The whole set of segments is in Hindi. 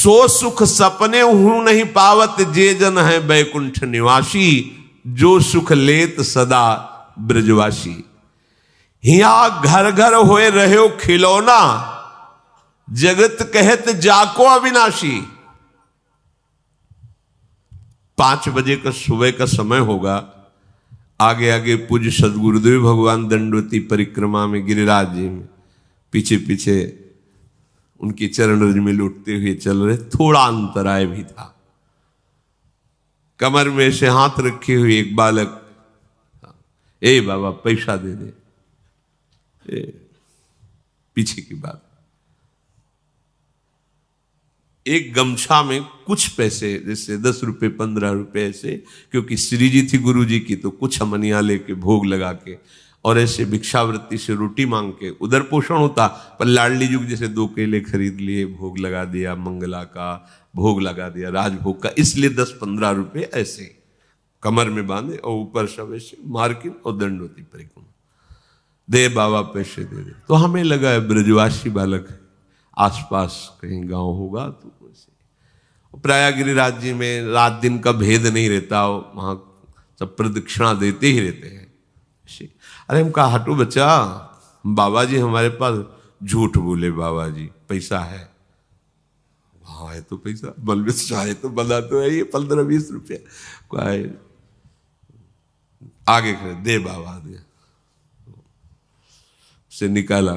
सो सुख सपने हूं नहीं पावत, जे जन है बैकुंठ निवासी, जो सुख लेत सदा ब्रजवासी। हिया घर घर होए रहो खिलौना, जगत कहत जाको अविनाशी। 5 बजे का सुबह का समय होगा। आगे आगे पूज्य सदगुरुदेव भगवान दंडवती परिक्रमा में गिरिराज जी में पीछे पीछे उनके चरण रज में लौटते हुए चल रहे। थोड़ा अंतराय भी था। कमर में से हाथ रखे हुए एक बालक, ए बाबा पैसा दे दे। पीछे की बात, एक गमछा में कुछ पैसे, जैसे 10 रुपए 15 रुपए ऐसे, क्योंकि श्री जी थी गुरु जी की, तो कुछ अमनिया लेके भोग लगा के और ऐसे भिक्षावृत्ति से रोटी मांग के उधर पोषण होता। पर लाडली जुग जैसे 2 केले खरीद लिए, भोग लगा दिया, मंगला का भोग लगा दिया, राजभोग का, इसलिए 10-15 रुपए ऐसे कमर में बांधे और ऊपर सब ऐसे मार्किन और दंडवती परिक्रमा। दे बाबा पैसे दे दे। तो हमें लगा है ब्रजवासी बालक है, आसपास कहीं गांव होगा। तो प्राय गिरिराज जी में रात दिन का भेद नहीं रहता, वहां सब प्रदक्षिणा देते ही रहते हैं। अरे हम कहा हटो बच्चा, बाबा जी हमारे पास झूठ बोले, बाबा जी पैसा है। हाँ है तो पैसा, बलवे चाहे तो बना तो है ये 15-20 रुपया आगे खड़े, दे बाबा दे। से निकाला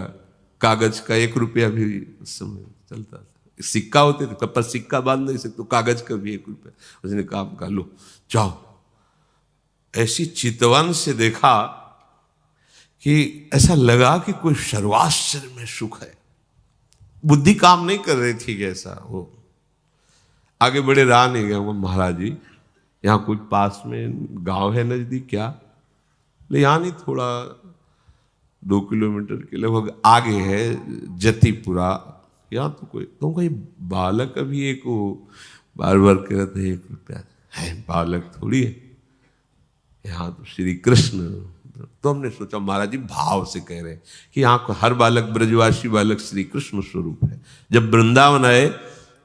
कागज का 1 रुपया भी उस समय चलता था। सिक्का होते थे, पर सिक्का बांध नहीं सकते, तो कागज का भी 1 रुपया। उसने कहा लो जाओ। ऐसी चितवन से देखा कि ऐसा लगा कि कोई सर्वाश्चर्य में सुख है। बुद्धि काम नहीं कर रही थी कैसा। वो आगे बड़े रहा नहीं गया। महाराज जी यहाँ कुछ पास में गांव है नजदीक क्या? ले यहाँ नहीं, थोड़ा 2 किलोमीटर के लगभग आगे है जतीपुरा। यहाँ तो कोई बालक अभी एक वो बार बार कह रहे थे 1 रुपया है, बालक थोड़ी है यहाँ तो श्री कृष्ण। तो हमने सोचा महाराज जी भाव से कह रहे हैं कि यहाँ हर बालक ब्रजवासी बालक श्री कृष्ण स्वरूप है। जब वृंदावन आए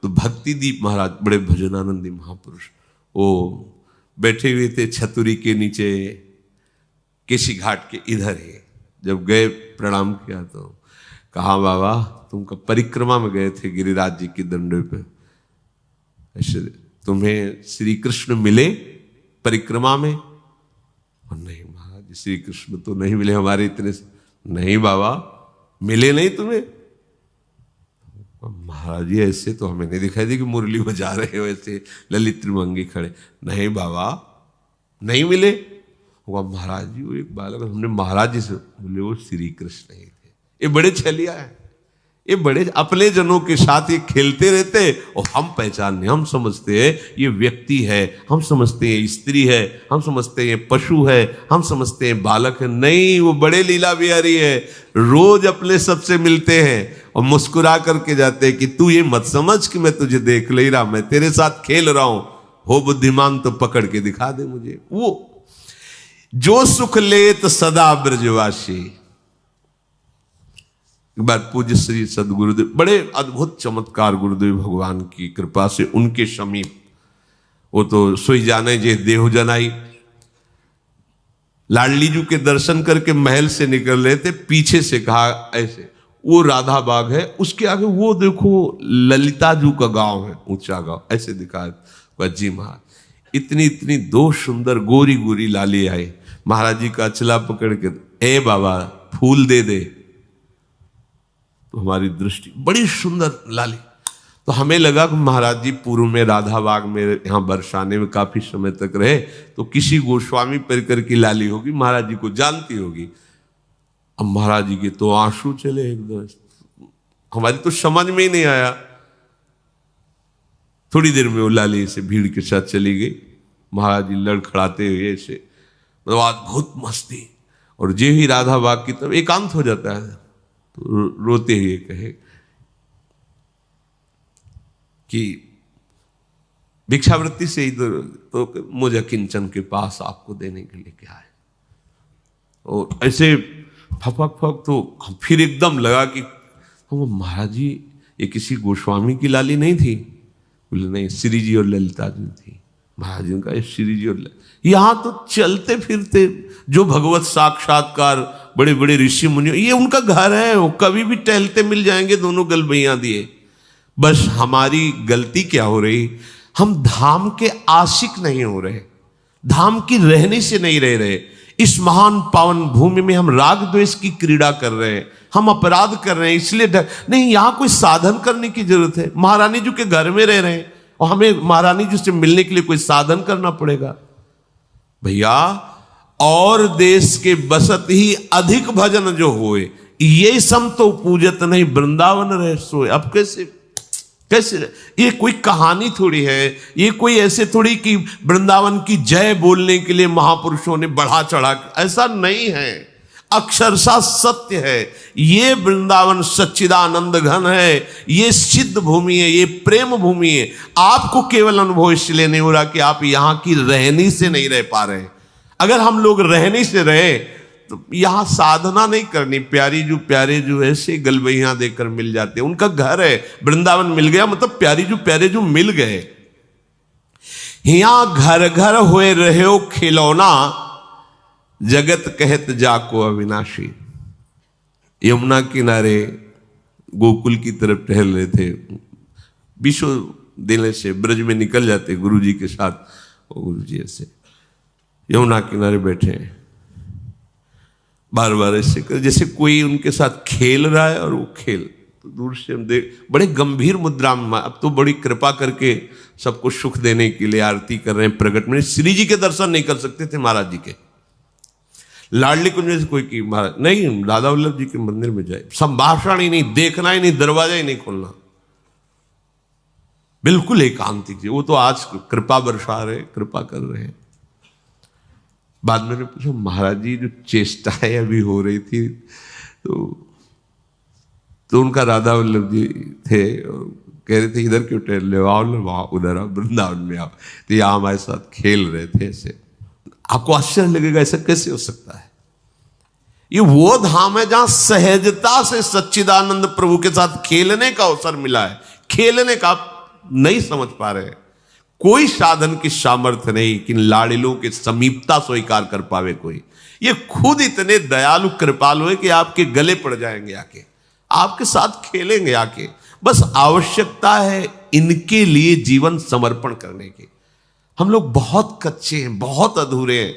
तो भक्ति दीप महाराज, बड़े भजनानंदी महापुरुष, वो बैठे हुए थे छतुरी के नीचे केसी घाट के इधर ही। जब गए प्रणाम किया तो कहा बाबा तुम कब परिक्रमा में गए थे गिरिराज जी की दंडे पे, ऐसे तुम्हें श्री कृष्ण मिले परिक्रमा में? और नहीं महाराज जी श्री कृष्ण तो नहीं मिले हमारे इतने से। नहीं बाबा मिले नहीं तुम्हें? महाराज जी ऐसे तो हमें नहीं दिखाई दी कि मुरली बजा रहे हो ऐसे ललित त्रिभंगी खड़े। नहीं बाबा नहीं मिले। महाराज जी वो एक बालक, हमने महाराज जी से बोले वो श्री कृष्ण ही थे। ये बड़े छलिया है, ये बड़े अपने जनों के साथ ये खेलते रहते और हम पहचानने, हम समझते हैं ये व्यक्ति है, हम समझते हैं स्त्री है, हम समझते हैं पशु है, हम समझते हैं बालक है। नहीं, वो बड़े लीला बिहारी है। रोज अपने सबसे मिलते हैं और मुस्कुरा करके जाते हैं कि तू ये मत समझ कि मैं तुझे देख ले रहा, मैं तेरे साथ खेल रहा हूं। हो बुद्धिमान तो पकड़ के दिखा दे मुझे। वो जो सुख लेत सदा ब्रजवासी। एक बार पूज्य श्री सदगुरुदेव, बड़े अद्भुत चमत्कार गुरुदेव भगवान की कृपा से उनके समीप, वो तो सोई जाने जे देह जनाई, लाडली जू के दर्शन करके महल से निकल रहे थे। पीछे से कहा ऐसे, वो राधा बाग है, उसके आगे वो देखो ललिता जू का गांव है, ऊंचा गांव, ऐसे दिखा। जी महाराज इतनी इतनी 2 सुंदर गोरी गोरी लाली आई। महाराज जी का अचला पकड़ के, ए बाबा फूल दे दे। तो हमारी दृष्टि बड़ी सुंदर लाली। तो हमें लगा कि महाराज जी पूर्व में राधा बाग में यहाँ बरसाने में काफी समय तक रहे, तो किसी गोस्वामी परिकर की लाली होगी, महाराज जी को जानती होगी। अब महाराज जी के तो आंसू चले एकदम, हमारी तो समझ में ही नहीं आया। थोड़ी देर में वो लाली से भीड़ के साथ चली गई। महाराज जी लड़खड़ाते हुए ऐसे, मतलब अद्भुत मस्ती। और जे ही राधा बाग की तरफ एकांत हो जाता है तो रोते हुए कहे कि भिक्षावृत्ति से इधर तो मुझे किंचन के पास आपको देने के लिए क्या है। और ऐसे फपक फक, तो फिर एकदम लगा कि महाराज जी ये किसी गोस्वामी की लाली नहीं थी, बोले नहीं, श्री जी और ललिता जी थी। महाराज जी ने कहा श्री जी और यहां तो चलते फिरते जो भगवत साक्षात्कार बड़े बड़े ऋषि मुनि, ये उनका घर है, वो कभी भी टहलते मिल जाएंगे, दोनों गलबैया दिए। बस हमारी गलती क्या हो रही, हम धाम के आशिक नहीं हो रहे, धाम की रहने से नहीं रह रहे। इस महान पावन भूमि में हम राग द्वेष की क्रीड़ा कर रहे हैं, हम अपराध कर रहे हैं, इसलिए नहीं, यहां कोई साधन करने की जरूरत है। महारानी जी के घर में रह रहे हैं और हमें महारानी जी से मिलने के लिए कोई साधन करना पड़ेगा। भैया, और देश के बसत ही अधिक भजन जो होए, ये सम तो पूजत नहीं वृंदावन रह सोए। अब कैसे ये कोई कहानी थोड़ी है, ये कोई ऐसे थोड़ी कि वृंदावन की जय बोलने के लिए महापुरुषों ने बढ़ा चढ़ा, ऐसा नहीं है, अक्षरशः सत्य है। ये वृंदावन सच्चिदानंद घन है, ये सिद्ध भूमि है, ये प्रेम भूमि है। आपको केवल अनुभव इसलिए नहीं हो रहा कि आप यहां की रहनी से नहीं रह पा रहे। अगर हम लोग रहने से रहे तो यहां साधना नहीं करनी। प्यारे जो ऐसे गलबैया देकर मिल जाते हैं, उनका घर है, वृंदावन मिल गया मतलब प्यारे जो मिल गए। यहां घर घर हुए रहे हो खिलौना, जगत कहत जाको अविनाशी। यमुना किनारे गोकुल की तरफ टहल रहे थे, विश्व देने से ब्रज में निकल जाते गुरु जी के साथ। गुरु जी ऐसे यमुना किनारे बैठे हैं, बार बार ऐसे कर जैसे कोई उनके साथ खेल रहा है, और वो खेल तो दूर से हम देख, बड़े गंभीर मुद्रा में, अब तो बड़ी कृपा करके सबको सुख देने के लिए आरती कर रहे हैं प्रकट में। श्री जी के दर्शन नहीं कर सकते थे महाराज जी के, लाडली कुंज से कोई की महाराज नहीं, दादा वल्लभ जी के मंदिर में जाए, संभाषण ही नहीं, देखना ही नहीं, दरवाजा ही नहीं खोलना, बिल्कुल एकांतिक जी। वो तो आज कृपा बरसा रहे, कृपा कर रहे हैं। बाद में पूछा महाराज जी जो चेष्टाएं अभी हो रही थी, तो उनका राधा वल्लभ जी थे, कह रहे थे इधर क्यों टहल रहे हो, आओ ना वहां, उधर आओ, वृंदावन में आओ। तो यहाँ हमारे साथ खेल रहे थे ऐसे। आपको आश्चर्य लगेगा ऐसा कैसे हो सकता है। ये वो धाम है जहां सहजता से सच्चिदानंद प्रभु के साथ खेलने का अवसर मिला है। खेलने का आप नहीं समझ पा रहे, कोई साधन की सामर्थ्य नहीं कि लाड़िलों के समीपता स्वीकार कर पावे कोई। ये खुद इतने दयालु कृपालु है कि आपके गले पड़ जाएंगे आके, आपके साथ खेलेंगे आके। बस आवश्यकता है इनके लिए जीवन समर्पण करने की। हम लोग बहुत कच्चे हैं, बहुत अधूरे हैं।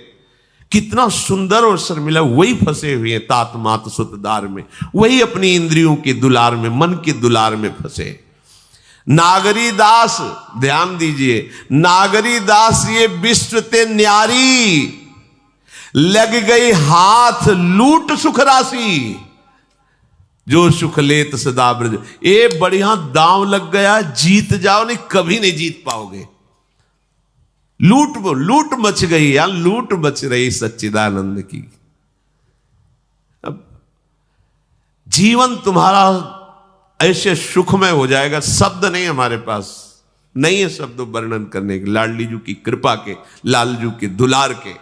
कितना सुंदर अवसर मिला, वही फंसे हुए हैं तात मात सुतदार में, वही अपनी इंद्रियों के दुलार में, मन के दुलार में फंसे। नागरी दास, ध्यान दीजिए, नागरी दास ये विश्व ते न्यारी, लग गई हाथ लूट सुख राशि, जो सुख लेत सदा ब्रज। ये बढ़िया दांव लग गया, जीत जाओ, नहीं कभी नहीं जीत पाओगे। लूट मच गई, या लूट मच रही सच्चिदानंद की। अब जीवन तुम्हारा ऐसे सुखमय हो जाएगा, शब्द नहीं हमारे पास, नहीं है शब्द वर्णन करने के, लाडली जी की कृपा के, लालजू के दुलार के।